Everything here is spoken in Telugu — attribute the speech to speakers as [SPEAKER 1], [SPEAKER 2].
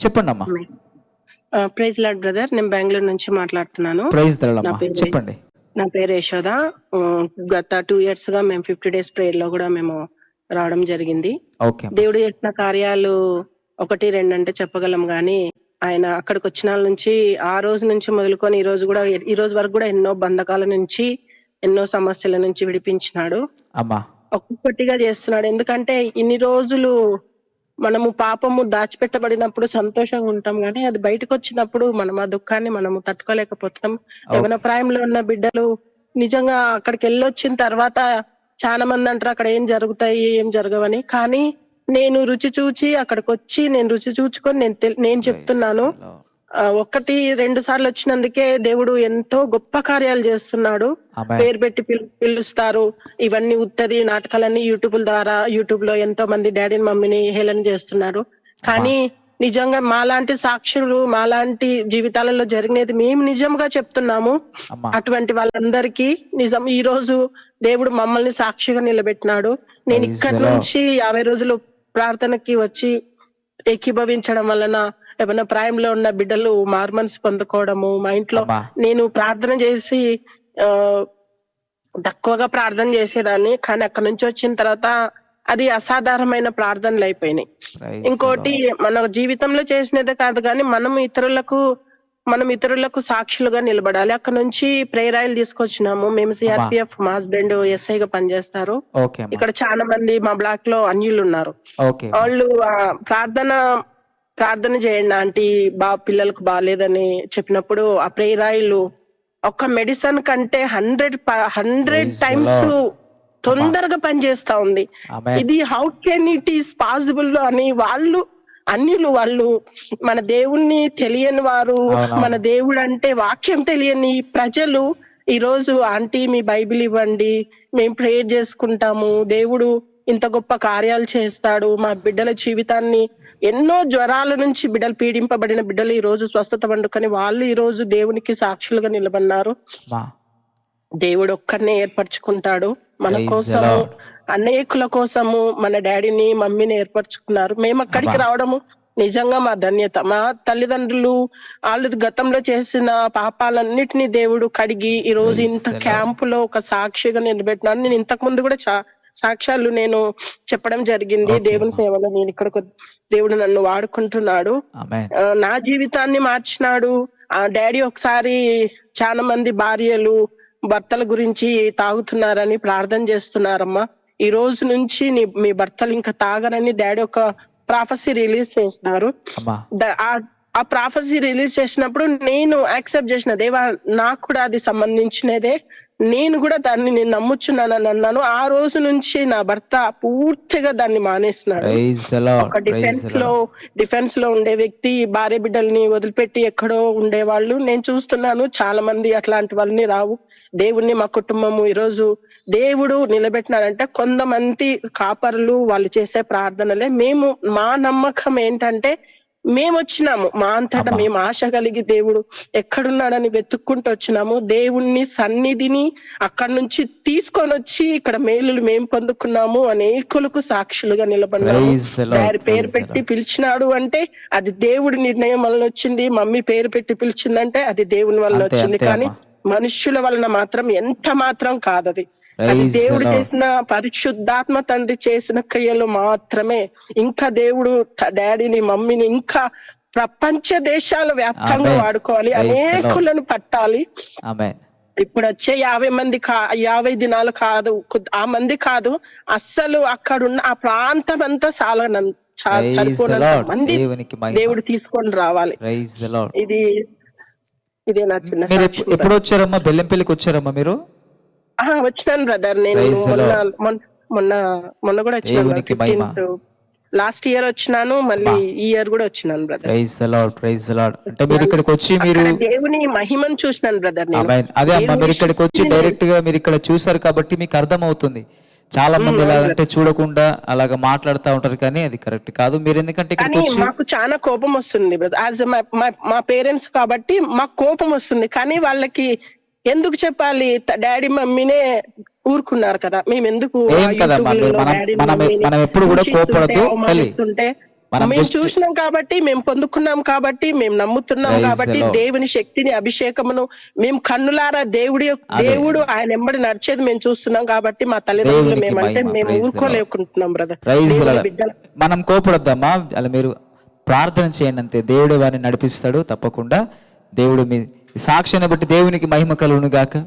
[SPEAKER 1] చెప్పండి అమ్మా.
[SPEAKER 2] ప్రైజ్ లార్డ్ బ్రదర్, నేను బెంగళూరు నుంచి మాట్లాడుతున్నాను.
[SPEAKER 1] ప్రైజ్ అమ్మా, చెప్పండి.
[SPEAKER 2] నా పేరు యశోద. గత 2 years గా మేము 50 days ప్రేయర్ లో కూడా మేము రావడం జరిగింది. దేవుడు చేసిన కార్యాలు 1, 2 అంటే చెప్పగలం గాని, ఆయన అక్కడికి వచ్చిన నుంచి ఆ రోజు నుంచి మొదలుకొని ఈ రోజు వరకు కూడా ఎన్నో బంధకాల నుంచి, ఎన్నో సమస్యల నుంచి విడిపించినాడు. ఒక్కొక్కటిగా చేస్తున్నాడు. ఎందుకంటే ఇన్ని రోజులు మనము పాపము దాచిపెట్టబడినప్పుడు సంతోషంగా ఉంటాం, కానీ అది బయటకు వచ్చినప్పుడు మనం ఆ దుఃఖాన్ని మనము తట్టుకోలేకపోతున్నాం. యవ్వన ప్రాయంలో ఉన్న బిడ్డలు నిజంగా అక్కడికి వెళ్ళొచ్చిన తర్వాత చాలా మంది అంటారు అక్కడ ఏం జరుగుతాయి, ఏం జరగవని. కానీ నేను రుచి చూచి అక్కడికి వచ్చి నేను రుచి చూచుకొని నేను చెప్తున్నాను, 1, 2 సార్లు వచ్చినందుకే దేవుడు ఎంతో గొప్ప కార్యాలు చేస్తున్నాడు. పేరు పెట్టి పిలుస్తారు. ఇవన్నీ ఉత్తది నాటకాలన్నీ యూట్యూబ్ లో ఎంతో మంది డాడీని మమ్మీని హేళన చేస్తున్నారు. కానీ నిజంగా మాలాంటి సాక్షులు, మాలాంటి జీవితాలలో జరిగినది మేము నిజంగా చెప్తున్నాము. అటువంటి వాళ్ళందరికీ నిజం ఈ రోజు దేవుడు మమ్మల్ని సాక్షిగా నిలబెట్టినాడు. నేను ఇక్కడి నుంచి 50 రోజులు ప్రార్థనకి వచ్చి ఏకీభవించడం వలన ఏమైనా ప్రాయంలో ఉన్న బిడ్డలు మార్మన్స్ పొందుకోవడము, మా ఇంట్లో నేను ప్రార్థన చేసి తక్కువగా ప్రార్థన చేసేదాన్ని, కానీ అక్కడ నుంచి వచ్చిన తర్వాత అది అసాధారణమైన ప్రార్థనలు అయిపోయినాయి. ఇంకోటి, మన జీవితంలో చేసినదే కాదు కానీ మనం ఇతరులకు సాక్షులుగా నిలబడాలి. అక్కడ నుంచి ప్రేరాయిలు తీసుకొచ్చినాము మేము. సిఆర్పిఎఫ్ మా హస్బెండ్ ఎస్ఐగా పనిచేస్తారు. ఇక్కడ చాలా మంది మా బ్లాక్ లో అన్యులు ఉన్నారు. వాళ్ళు ప్రార్థన చేయండి ఆంటీ, పిల్లలకు బాగాలేదని చెప్పినప్పుడు ఆ ప్రేరాయిలు ఒక్క మెడిసిన్ కంటే 100 టైమ్స్ తొందరగా పనిచేస్తా ఉంది. ఇది how can it is possible అని అన్యులు వాళ్ళు మన దేవుణ్ణి తెలియని వారు, మన దేవుడు అంటే వాక్యం తెలియని ప్రజలు ఈ రోజు ఆంటీ మీ బైబిల్ ఇవ్వండి, మేము ప్రేయర్ చేసుకుంటాము, దేవుడు ఇంత గొప్ప కార్యాలు చేస్తాడు, మా బిడ్డల జీవితాన్ని, ఎన్నో జ్వరాల నుంచి బిడ్డలు పీడింపబడిన బిడ్డలు ఈ రోజు స్వస్థత వండుకొని వాళ్ళు ఈ రోజు దేవునికి సాక్షులుగా నిలబడినారు. దేవుడు ఒక్కరినే ఏర్పరచుకుంటాడు మన కోసము, అనేకుల కోసము మన డాడీని మమ్మీని ఏర్పరచుకున్నారు. మేము అక్కడికి రావడము నిజంగా మా ధన్యత. మా తల్లిదండ్రులు వాళ్ళు గతంలో చేసిన పాపాలన్నిటినీ దేవుడు కడిగి ఈ రోజు ఇంత క్యాంపులో ఒక సాక్షిగా నిలబెట్టినాను. నేను ఇంతకు ముందు కూడా సాక్ష్యాలు నేను చెప్పడం జరిగింది. దేవుని సేవలో నేను ఇక్కడ దేవుడు నన్ను వాడుకుంటున్నాడు, నా జీవితాన్ని మార్చినాడు. ఆ డాడీ ఒకసారి చాలా మంది భార్యలు భర్తల గురించి తాగుతున్నారని ప్రార్థన చేస్తున్నారమ్మా, ఈ రోజు నుంచి మీ భర్తలు ఇంకా తాగరని డాడీ ఒక ప్రాఫెసీ రిలీజ్ చేసినారు. ఆ ప్రాఫెసీ రిలీజ్ చేసినప్పుడు నేను యాక్సెప్ట్ చేసిన, దేవా నాకు కూడా అది సంబంధించినదే, నేను కూడా దాన్ని నేను నమ్ముచున్నానని అన్నాను. ఆ రోజు నుంచి నా భర్త పూర్తిగా దాన్ని మానేస్తున్నాడు. ఒక డిఫెన్స్ లో ఉండే వ్యక్తి భార్య బిడ్డల్ని వదిలిపెట్టి ఎక్కడో ఉండేవాళ్ళు నేను చూస్తున్నాను. చాలా మంది అట్లాంటి వాళ్ళని రావు. దేవుణ్ణి మా కుటుంబము ఈరోజు దేవుడు నిలబెట్టినాడంటే కొంతమంది కాపరులు వాళ్ళు చేసే ప్రార్థనలే. మా నమ్మకం ఏంటంటే మేము వచ్చినాము, మా అంతటా మేము ఆశ కలిగి దేవుడు ఎక్కడున్నాడని వెతుక్కుంటూ వచ్చినాము. దేవుణ్ణి సన్నిధిని అక్కడి నుంచి తీసుకొని వచ్చి ఇక్కడ మేలులు మేము పొందుకున్నాము, అనేకులకు సాక్షులుగా నిలబడినాము. వారి పేరు పెట్టి పిలిచినాడు అంటే అది దేవుడి నిర్ణయం వలన వచ్చింది. మమ్మీ పేరు పెట్టి పిలిచిందంటే అది దేవుని వలన వచ్చింది, కానీ మనుష్యుల వలన మాత్రం ఎంత మాత్రం కాదది. అది దేవుడు చేసిన పరిశుద్ధాత్మ తండ్రి చేసిన క్రియలు మాత్రమే. ఇంకా దేవుడు డాడీని మమ్మీని ఇంకా ప్రపంచ దేశాల వ్యాప్తంగా వాడుకోవాలి, అనేకులను పట్టాలి. ఇప్పుడు వచ్చే 50 దినాలు కాదు, ఆ మంది కాదు, అస్సలు అక్కడున్న ఆ ప్రాంతం అంతా సరిపోనంత మంది దేవుడు తీసుకొని రావాలి. ఇదే నా చిన్న.
[SPEAKER 1] ఎప్పుడు వచ్చారమ్మా? బెల్లంపల్లికి వచ్చారమ్మా మీరు?
[SPEAKER 2] వచ్చినాను బ్రదర్, నేను మొన్న కూడా వచ్చినాను. లాస్ట్ ఇయర్ వచ్చినాను, మళ్ళీ ఈ ఇయర్ కూడా వచ్చినాను బ్రదర్.
[SPEAKER 1] అంటే మీరు ఇక్కడికి వచ్చి మీరు
[SPEAKER 2] దేవుని మహిమను చూసినాను బ్రదర్.
[SPEAKER 1] అదే అమ్మా, మీరు ఇక్కడికి వచ్చి డైరెక్ట్ గా మీరు ఇక్కడ చూసారు కాబట్టి మీకు అర్థం అవుతుంది. చాలా మంది ఎలాగంటే చూడకుండా అలాగా మాట్లాడుతూ ఉంటారు, కానీ అది కరెక్ట్ కాదు. మీరు ఎందుకంటే
[SPEAKER 2] మాకు చాలా కోపం వస్తుంది బ్రదర్, యాజ్ మా పేరెంట్స్ కాబట్టి మాకు కోపం వస్తుంది. కానీ వాళ్ళకి ఎందుకు చెప్పాలి? డాడీ మమ్మీనే ఊరుకున్నారు కదా, మేము ఎందుకు
[SPEAKER 1] మనం ఎప్పుడు కూడా కోపడదు. మనం
[SPEAKER 2] మేము చూసినాం కాబట్టి, మేము పొందుకున్నాం కాబట్టి, మేము నమ్ముతున్నాం
[SPEAKER 1] Praise
[SPEAKER 2] కాబట్టి,
[SPEAKER 1] the Lord.
[SPEAKER 2] దేవుని శక్తిని, అభిషేకమును మేము కన్నులారా దేవుడు ఆయన ఎంబడి నడిచేది మేము చూస్తున్నాం కాబట్టి, మా తల్లిదండ్రులు
[SPEAKER 1] దేవునికి
[SPEAKER 2] మేమంటే
[SPEAKER 1] మహిమ.
[SPEAKER 2] మేము
[SPEAKER 1] Praise the Lord.
[SPEAKER 2] ఊరుకోలేకుంటున్నాం బ్రదర్.
[SPEAKER 1] ప్రైజ్ ది
[SPEAKER 2] దేవుని
[SPEAKER 1] లార్డ్.
[SPEAKER 2] బిడ్డలు
[SPEAKER 1] మనం కోపడొద్దామా, అలా మీరు ప్రార్థన చేయండి అంతే. దేవుడు వారిని నడిపిస్తాడు తప్పకుండా. దేవుడు మీ సాక్ష్యాన్ని బట్టి దేవునికి మహిమ కలుగును గాక.